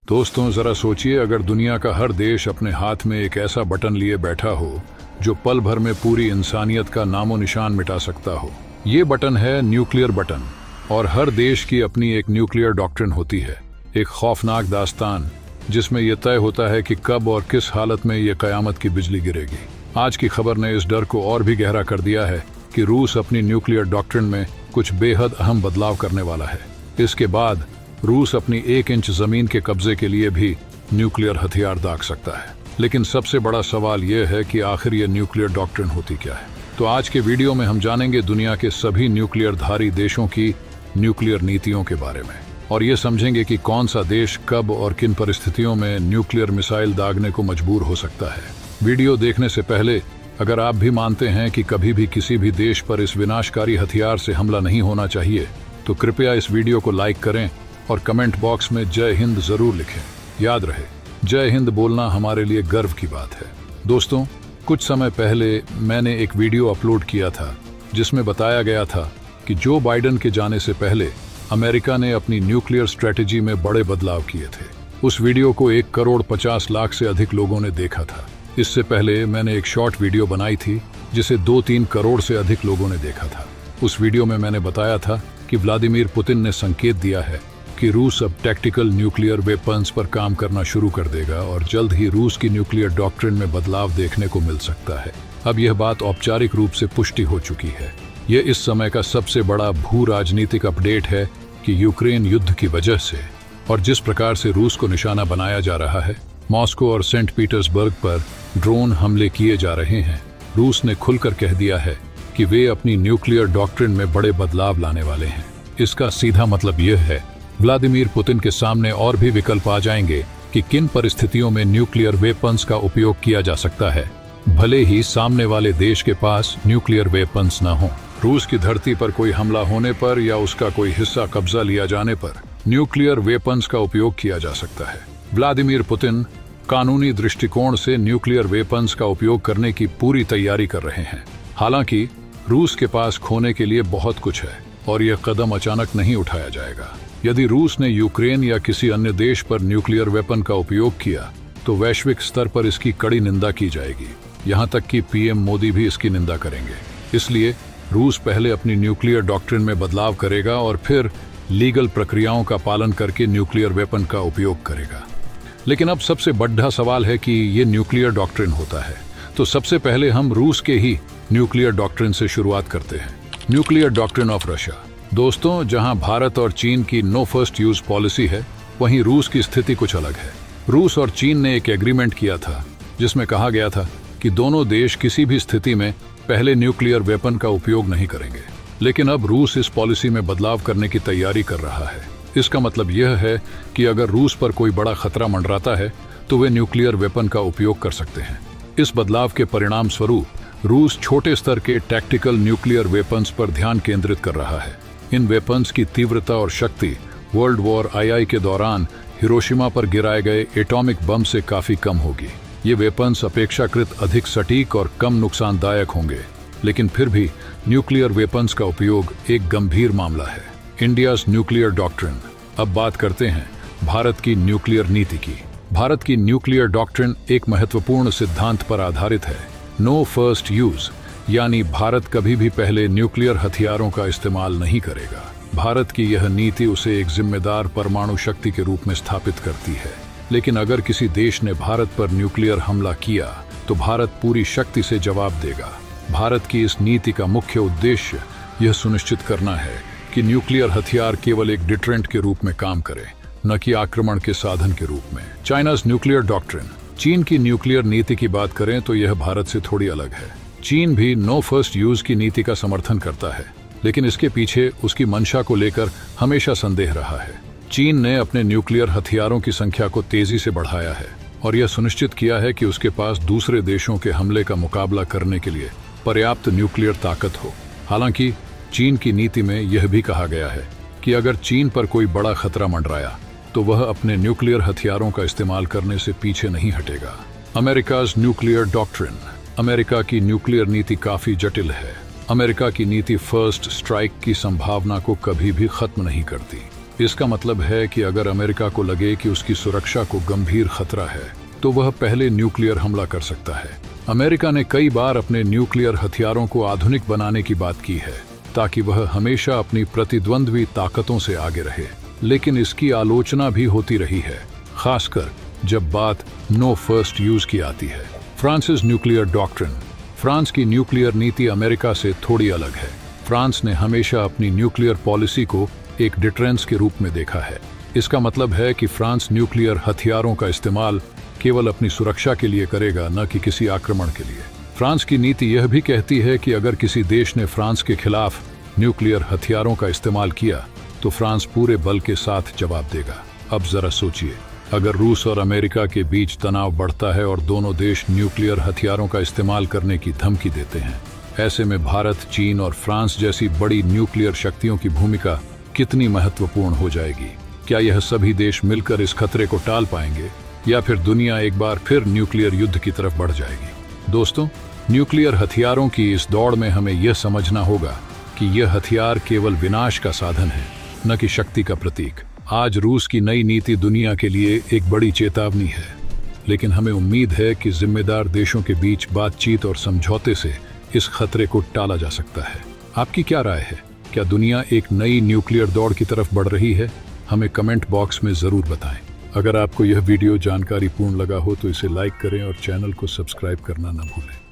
दोस्तों, जरा सोचिए, अगर दुनिया का हर देश अपने हाथ में एक ऐसा बटन लिए बैठा हो जो पल भर में पूरी इंसानियत का नामो निशान मिटा सकता हो। ये बटन है न्यूक्लियर बटन, और हर देश की अपनी एक न्यूक्लियर डॉक्ट्रिन होती है। एक खौफनाक दास्तान जिसमें यह तय होता है कि कब और किस हालत में ये कयामत की बिजली गिरेगी। आज की खबर ने इस डर को और भी गहरा कर दिया है कि रूस अपनी न्यूक्लियर डॉक्ट्रिन में कुछ बेहद अहम बदलाव करने वाला है। इसके बाद रूस अपनी 1 इंच जमीन के कब्जे के लिए भी न्यूक्लियर हथियार दाग सकता है। लेकिन सबसे बड़ा सवाल यह है कि आखिर ये न्यूक्लियर डॉक्ट्रिन होती क्या है। तो आज के वीडियो में हम जानेंगे दुनिया के सभी न्यूक्लियर धारी देशों की न्यूक्लियर नीतियों के बारे में, और ये समझेंगे कि कौन सा देश कब और किन परिस्थितियों में न्यूक्लियर मिसाइल दागने को मजबूर हो सकता है। वीडियो देखने से पहले अगर आप भी मानते हैं कि कभी भी किसी भी देश पर इस विनाशकारी हथियार से हमला नहीं होना चाहिए, तो कृपया इस वीडियो को लाइक करें और कमेंट बॉक्स में जय हिंद जरूर लिखें। याद रहे, जय हिंद बोलना हमारे लिए गर्व की बात है। दोस्तों, कुछ समय पहले मैंने एक वीडियो अपलोड किया था जिसमें बताया गया था कि जो बाइडेन के जाने से पहले अमेरिका ने अपनी न्यूक्लियर स्ट्रेटेजी में बड़े बदलाव किए थे। उस वीडियो को 1,50,00,000 से अधिक लोगों ने देखा था। इससे पहले मैंने एक शॉर्ट वीडियो बनाई थी जिसे 2-3 करोड़ से अधिक लोगों ने देखा था। उस वीडियो में मैंने बताया था कि व्लादिमीर पुतिन ने संकेत दिया है कि रूस अब टैक्टिकल न्यूक्लियर वेपन्स पर काम करना शुरू कर देगा और जल्द ही रूस की न्यूक्लियर डॉक्ट्रिन में बदलाव देखने को मिल सकता है। अब यह बात औपचारिक रूप से पुष्टि हो चुकी है। यह इस समय का सबसे बड़ा भू राजनीतिक अपडेट है कि यूक्रेन युद्ध की वजह से और जिस प्रकार से रूस को निशाना बनाया जा रहा है, मॉस्को और सेंट पीटर्सबर्ग पर ड्रोन हमले किए जा रहे हैं। रूस ने खुलकर कह दिया है कि वे अपनी न्यूक्लियर डॉक्ट्रिन में बड़े बदलाव लाने वाले हैं। इसका सीधा मतलब यह है व्लादिमीर पुतिन के सामने और भी विकल्प आ जाएंगे कि किन परिस्थितियों में न्यूक्लियर वेपन्स का उपयोग किया जा सकता है, भले ही सामने वाले देश के पास न्यूक्लियर वेपन्स न हो। रूस की धरती पर कोई हमला होने पर या उसका कोई हिस्सा कब्जा लिया जाने पर न्यूक्लियर वेपन्स का उपयोग किया जा सकता है। व्लादिमीर पुतिन कानूनी दृष्टिकोण से न्यूक्लियर वेपन्स का उपयोग करने की पूरी तैयारी कर रहे हैं। हालांकि रूस के पास खोने के लिए बहुत कुछ है और यह कदम अचानक नहीं उठाया जाएगा। यदि रूस ने यूक्रेन या किसी अन्य देश पर न्यूक्लियर वेपन का उपयोग किया तो वैश्विक स्तर पर इसकी कड़ी निंदा की जाएगी। यहाँ तक कि पीएम मोदी भी इसकी निंदा करेंगे। इसलिए रूस पहले अपनी न्यूक्लियर डॉक्ट्रिन में बदलाव करेगा और फिर लीगल प्रक्रियाओं का पालन करके न्यूक्लियर वेपन का उपयोग करेगा। लेकिन अब सबसे बड़ा सवाल है कि ये न्यूक्लियर डॉक्ट्रिन होता है, तो सबसे पहले हम रूस के ही न्यूक्लियर डॉक्ट्रिन से शुरुआत करते हैं। Nuclear doctrine of Russia. दोस्तों, जहां भारत और चीन की नो फर्स्ट यूज पॉलिसी है, वहीं रूस की स्थिति कुछ अलग है। रूस और चीन ने एक एग्रीमेंट किया था जिसमें कहा गया था कि दोनों देश किसी भी स्थिति में पहले न्यूक्लियर वेपन का उपयोग नहीं करेंगे। लेकिन अब रूस इस पॉलिसी में बदलाव करने की तैयारी कर रहा है। इसका मतलब यह है कि अगर रूस पर कोई बड़ा खतरा मंडराता है तो वे न्यूक्लियर वेपन का उपयोग कर सकते हैं। इस बदलाव के परिणाम स्वरूप रूस छोटे स्तर के टैक्टिकल न्यूक्लियर वेपन्स पर ध्यान केंद्रित कर रहा है। इन वेपन्स की तीव्रता और शक्ति वर्ल्ड वॉर II के दौरान हिरोशिमा पर गिराए गए एटॉमिक बम से काफी कम होगी। ये वेपन्स अपेक्षाकृत अधिक सटीक और कम नुकसानदायक होंगे, लेकिन फिर भी न्यूक्लियर वेपन्स का उपयोग एक गंभीर मामला है। India's nuclear doctrine. अब बात करते हैं भारत की न्यूक्लियर नीति की। भारत की न्यूक्लियर डॉक्ट्रिन एक महत्वपूर्ण सिद्धांत पर आधारित है, नो फर्स्ट यूज, यानी भारत कभी भी पहले न्यूक्लियर हथियारों का इस्तेमाल नहीं करेगा। भारत की यह नीति उसे एक जिम्मेदार परमाणु शक्ति के रूप में स्थापित करती है। लेकिन अगर किसी देश ने भारत पर न्यूक्लियर हमला किया तो भारत पूरी शक्ति से जवाब देगा। भारत की इस नीति का मुख्य उद्देश्य यह सुनिश्चित करना है कि न्यूक्लियर हथियार केवल एक डिटरेंट के रूप में काम करे, न कि आक्रमण के साधन के रूप में। China's nuclear doctrine. चीन की न्यूक्लियर नीति की बात करें तो यह भारत से थोड़ी अलग है। चीन भी नो फर्स्ट यूज की नीति का समर्थन करता है, लेकिन इसके पीछे उसकी मंशा को लेकर हमेशा संदेह रहा है। चीन ने अपने न्यूक्लियर हथियारों की संख्या को तेजी से बढ़ाया है और यह सुनिश्चित किया है कि उसके पास दूसरे देशों के हमले का मुकाबला करने के लिए पर्याप्त न्यूक्लियर ताकत हो। हालांकि चीन की नीति में यह भी कहा गया है कि अगर चीन पर कोई बड़ा खतरा मंडराया तो वह अपने न्यूक्लियर हथियारों का इस्तेमाल करने से पीछे नहीं हटेगा। अमेरिकाज न्यूक्लियर डॉक्ट्रिन। अमेरिका की न्यूक्लियर नीति काफी जटिल है। अमेरिका की नीति फर्स्ट स्ट्राइक की संभावना को कभी भी खत्म नहीं करती। इसका मतलब है कि अगर अमेरिका को लगे कि उसकी सुरक्षा को गंभीर खतरा है तो वह पहले न्यूक्लियर हमला कर सकता है। अमेरिका ने कई बार अपने न्यूक्लियर हथियारों को आधुनिक बनाने की बात की है ताकि वह हमेशा अपनी प्रतिद्वंद्वी ताकतों से आगे रहे, लेकिन इसकी आलोचना भी होती रही है, खासकर जब बात नो फर्स्ट यूज की आती है। Francis nuclear doctrine. फ्रांस की न्यूक्लियर नीति अमेरिका से थोड़ी अलग है। फ्रांस ने हमेशा अपनी न्यूक्लियर पॉलिसी को एक डिटरेंस के रूप में देखा है। इसका मतलब है कि फ्रांस न्यूक्लियर हथियारों का इस्तेमाल केवल अपनी सुरक्षा के लिए करेगा, न कि किसी आक्रमण के लिए। फ्रांस की नीति यह भी कहती है कि अगर किसी देश ने फ्रांस के खिलाफ न्यूक्लियर हथियारों का इस्तेमाल किया तो फ्रांस पूरे बल के साथ जवाब देगा। अब जरा सोचिए, अगर रूस और अमेरिका के बीच तनाव बढ़ता है और दोनों देश न्यूक्लियर हथियारों का इस्तेमाल करने की धमकी देते हैं, ऐसे में भारत, चीन और फ्रांस जैसी बड़ी न्यूक्लियर शक्तियों की भूमिका कितनी महत्वपूर्ण हो जाएगी। क्या यह सभी देश मिलकर इस खतरे को टाल पाएंगे या फिर दुनिया एक बार फिर न्यूक्लियर युद्ध की तरफ बढ़ जाएगी? दोस्तों, न्यूक्लियर हथियारों की इस दौड़ में हमें यह समझना होगा कि यह हथियार केवल विनाश का साधन है, न कि शक्ति का प्रतीक। आज रूस की नई नीति दुनिया के लिए एक बड़ी चेतावनी है, लेकिन हमें उम्मीद है कि जिम्मेदार देशों के बीच बातचीत और समझौते से इस खतरे को टाला जा सकता है। आपकी क्या राय है? क्या दुनिया एक नई न्यूक्लियर दौड़ की तरफ बढ़ रही है? हमें कमेंट बॉक्स में जरूर बताएं। अगर आपको यह वीडियो जानकारीपूर्ण लगा हो तो इसे लाइक करें और चैनल को सब्सक्राइब करना न भूलें।